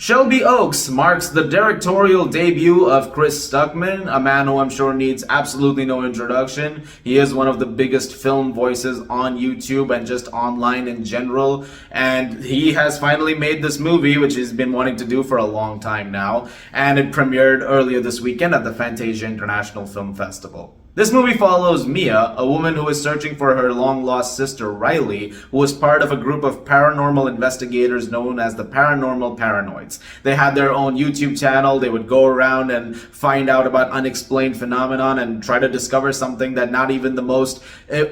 Shelby Oaks marks the directorial debut of Chris Stuckmann, a man who I'm sure needs absolutely no introduction. He is one of the biggest film voices on YouTube and just online in general, and he has finally made this movie, which he's been wanting to do for a long time now, and it premiered earlier this weekend at the Fantasia International Film Festival. This movie follows Mia, a woman who is searching for her long-lost sister Riley, who was part of a group of paranormal investigators known as the Paranormal Paranoids. They had their own YouTube channel. They would go around and find out about unexplained phenomenon and try to discover something that not even the most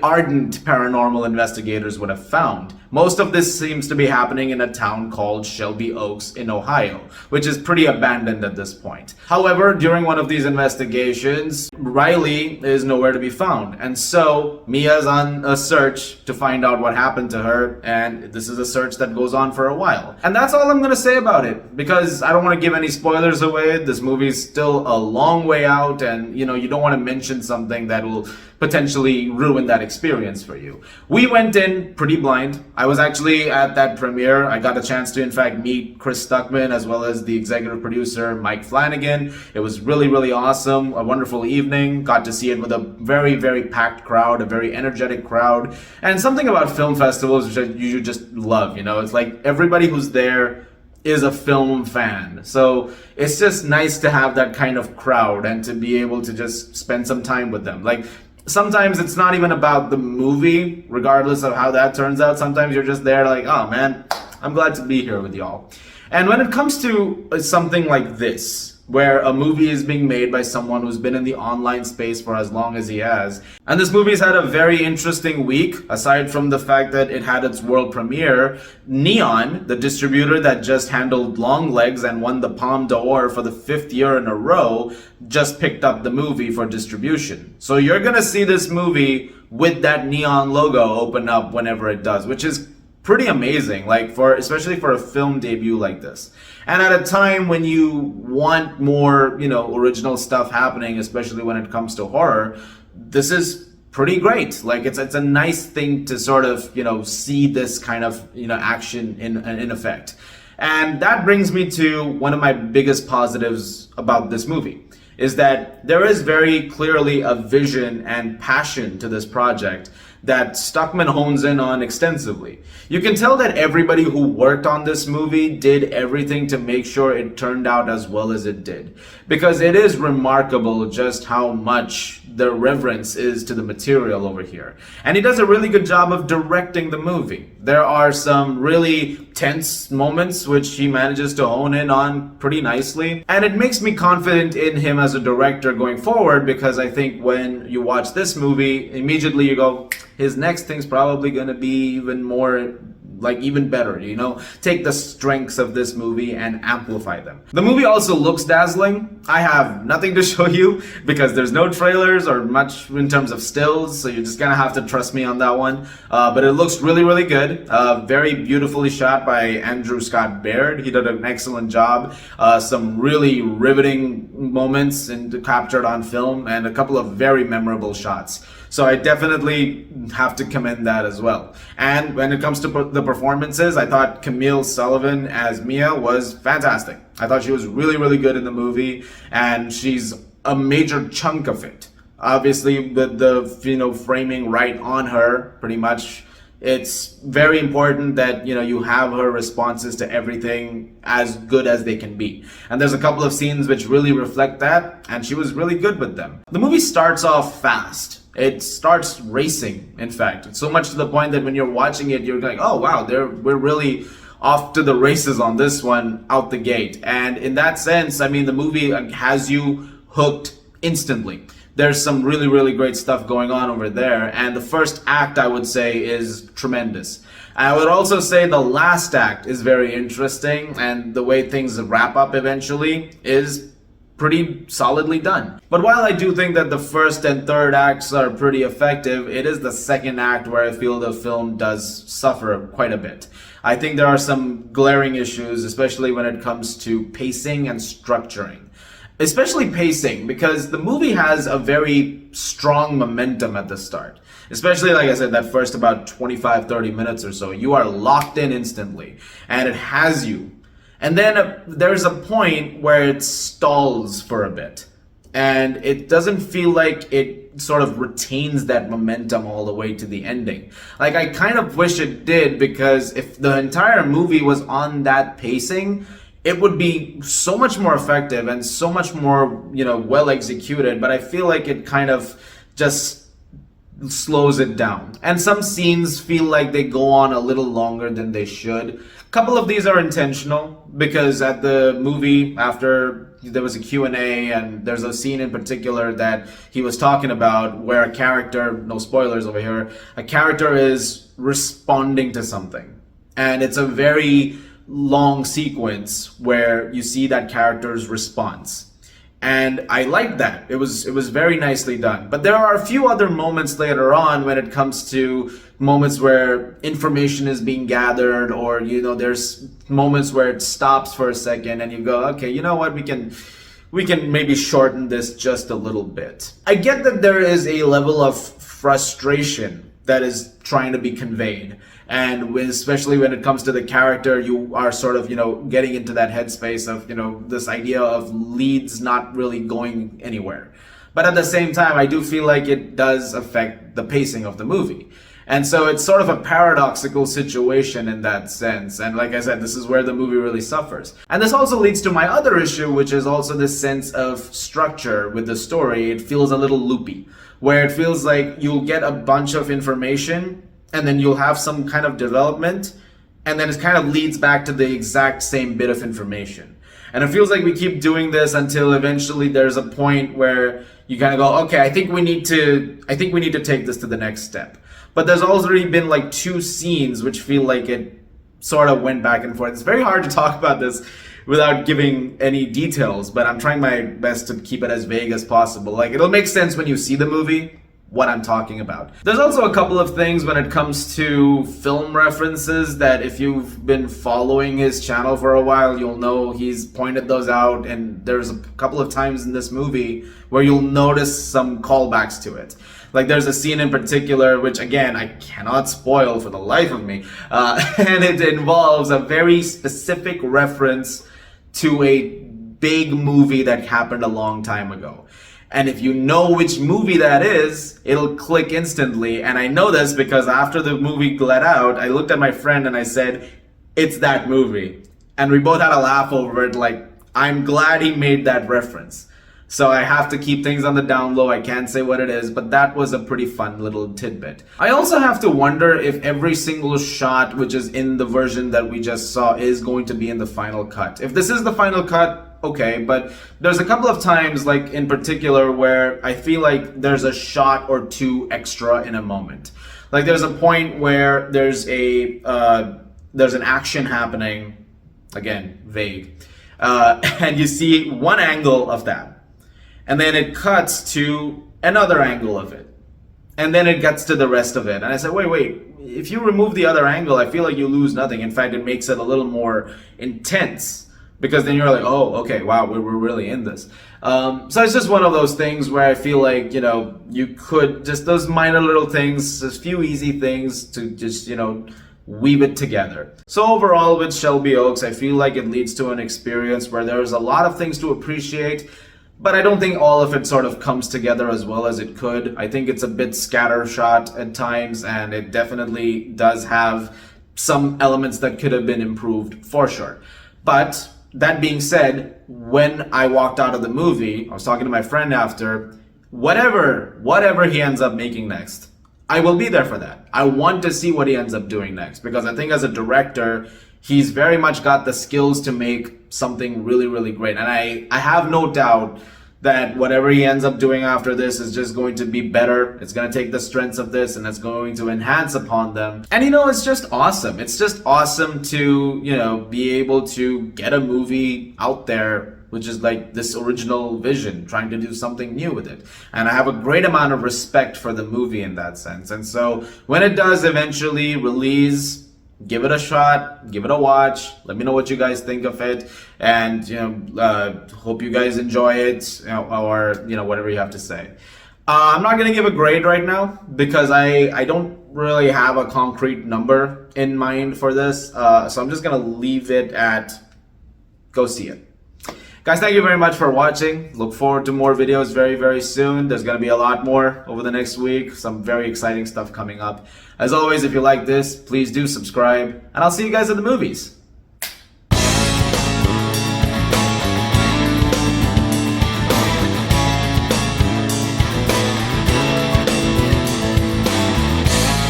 ardent paranormal investigators would have found. Most of this seems to be happening in a town called Shelby Oaks in Ohio, which is pretty abandoned at this point. However, during one of these investigations, Riley is nowhere to be found, and so Mia's on a search to find out what happened to her, and this is a search that goes on for a while. And that's all I'm gonna say about it, because I don't want to give any spoilers away. This movie's still a long way out, and you don't want to mention something that will potentially ruin that experience for you. We went in pretty blind. I was actually at that premiere. I got a chance to in fact meet Chris Stuckmann as well as the executive producer Mike Flanagan. It was really, really awesome, a wonderful evening. Got to see it with a very, very packed crowd, a very energetic crowd, and something about film festivals which you just love. It's like everybody who's there is a film fan. So it's just nice to have that kind of crowd and to be able to just spend some time with them. Like, sometimes it's not even about the movie, regardless of how that turns out. Sometimes you're just there like, oh man, I'm glad to be here with y'all. And when it comes to something like this, where a movie is being made by someone who's been in the online space for as long as he has, and this movie's had a very interesting week, aside from the fact that it had its world premiere. Neon, the distributor that just handled Longlegs and won the Palme d'Or for the 5th year in a row, just picked up the movie for distribution. So you're gonna see this movie with that Neon logo open up whenever it does, which is pretty amazing, especially for a film debut like this. And at a time when you want more, original stuff happening, especially when it comes to horror, this is pretty great. It's a nice thing to sort of, see this kind of, action in effect. And that brings me to one of my biggest positives about this movie, is that there is very clearly a vision and passion to this project that Stuckmann hones in on extensively. You can tell that everybody who worked on this movie did everything to make sure it turned out as well as it did. Because it is remarkable just how much the reverence is to the material over here. And he does a really good job of directing the movie. There are some really tense moments which he manages to hone in on pretty nicely. And it makes me confident in him as a director going forward, because I think when you watch this movie, immediately you go, his next thing's probably gonna be even more, even better, Take the strengths of this movie and amplify them. The movie also looks dazzling. I have nothing to show you because there's no trailers or much in terms of stills, so you're just gonna have to trust me on that one. But it looks really, really good. Very beautifully shot by Andrew Scott Baird. He did an excellent job. Some really riveting moments captured on film, and a couple of very memorable shots. So I definitely have to commend that as well. And when it comes to the performances, I thought Camille Sullivan as Mia was fantastic. I thought she was really, really good in the movie, and she's a major chunk of it. Obviously, with the framing right on her, pretty much. It's very important that you have her responses to everything as good as they can be. And there's a couple of scenes which really reflect that, and she was really good with them. The movie starts off fast. It starts racing, in fact. So much to the point that when you're watching it, you're like, oh wow, we're really off to the races on this one out the gate. And in that sense, the movie has you hooked instantly. There's some really, really great stuff going on over there. And the first act, I would say, is tremendous. I would also say the last act is very interesting, and the way things wrap up eventually is pretty solidly done. But while I do think that the first and third acts are pretty effective, it is the second act where I feel the film does suffer quite a bit. I think there are some glaring issues, especially when it comes to pacing and structuring. Especially pacing, because the movie has a very strong momentum at the start. Especially, like I said, that first about 25-30 minutes or so. You are locked in instantly, and it has you. And then there's a point where it stalls for a bit. And it doesn't feel like it sort of retains that momentum all the way to the ending. Like, I kind of wish it did, because if the entire movie was on that pacing, it would be so much more effective and so much more, well executed. But I feel like it kind of just slows it down. And some scenes feel like they go on a little longer than they should. A couple of these are intentional, because at the movie, after there was a Q&A, and there's a scene in particular that he was talking about where a character, no spoilers over here, a character is responding to something. And it's a very long sequence where you see that character's response. And I liked that. It was very nicely done. But there are a few other moments later on when it comes to moments where information is being gathered, or there's moments where it stops for a second and you go, okay, you know what, we can maybe shorten this just a little bit. I get that there is a level of frustration that is trying to be conveyed. And especially when it comes to the character, you are sort of, getting into that headspace of, this idea of leads not really going anywhere. But at the same time, I do feel like it does affect the pacing of the movie. And so it's sort of a paradoxical situation in that sense. And like I said, this is where the movie really suffers. And this also leads to my other issue, which is also this sense of structure with the story. It feels a little loopy, where it feels like you'll get a bunch of information, and then you'll have some kind of development, and then it kind of leads back to the exact same bit of information. And it feels like we keep doing this until eventually there's a point where you kind of go, okay, I think we need to take this to the next step. But there's already been like 2 scenes which feel like it sort of went back and forth. It's very hard to talk about this without giving any details, but I'm trying my best to keep it as vague as possible. Like, it'll make sense when you see the movie what I'm talking about. There's also a couple of things when it comes to film references that if you've been following his channel for a while, you'll know he's pointed those out, and there's a couple of times in this movie where you'll notice some callbacks to it. Like, there's a scene in particular, which again, I cannot spoil for the life of me, and it involves a very specific reference to a big movie that happened a long time ago. And if you know which movie that is, it'll click instantly. And I know this because after the movie let out, I looked at my friend and I said, it's that movie. And we both had a laugh over it, like, I'm glad he made that reference. So I have to keep things on the down low. I can't say what it is, but that was a pretty fun little tidbit. I also have to wonder if every single shot which is in the version that we just saw is going to be in the final cut. If this is the final cut, okay, but there's a couple of times, like in particular, where I feel like there's a shot or 2 extra in a moment. Like, there's a point where there's an action happening, again, vague, and you see one angle of that. And then it cuts to another angle of it. And then it gets to the rest of it. And I said, wait, if you remove the other angle, I feel like you lose nothing. In fact, it makes it a little more intense, because then you're like, oh, okay, wow, we're really in this. So it's just one of those things where I feel like, you could just, those minor little things, just few easy things to just, weave it together. So overall with Shelby Oaks, I feel like it leads to an experience where there's a lot of things to appreciate, but I don't think all of it sort of comes together as well as it could. I think it's a bit scattershot at times, and it definitely does have some elements that could have been improved for sure. But that being said, when I walked out of the movie, I was talking to my friend after, whatever he ends up making next, I will be there for that. I want to see what he ends up doing next, because I think as a director, he's very much got the skills to make something really, really great. And I have no doubt that whatever he ends up doing after this is just going to be better. It's going to take the strengths of this and it's going to enhance upon them. And it's just awesome. It's just awesome to, be able to get a movie out there which is like this original vision, trying to do something new with it. And I have a great amount of respect for the movie in that sense. And so when it does eventually release, give it a shot, give it a watch. Let me know what you guys think of it, and hope you guys enjoy it, or whatever you have to say. I'm not gonna give a grade right now because I don't really have a concrete number in mind for this. So I'm just gonna leave it at go see it. Guys, thank you very much for watching. Look forward to more videos very, very soon. There's going to be a lot more over the next week. Some very exciting stuff coming up. As always, if you like this, please do subscribe. And I'll see you guys at the movies.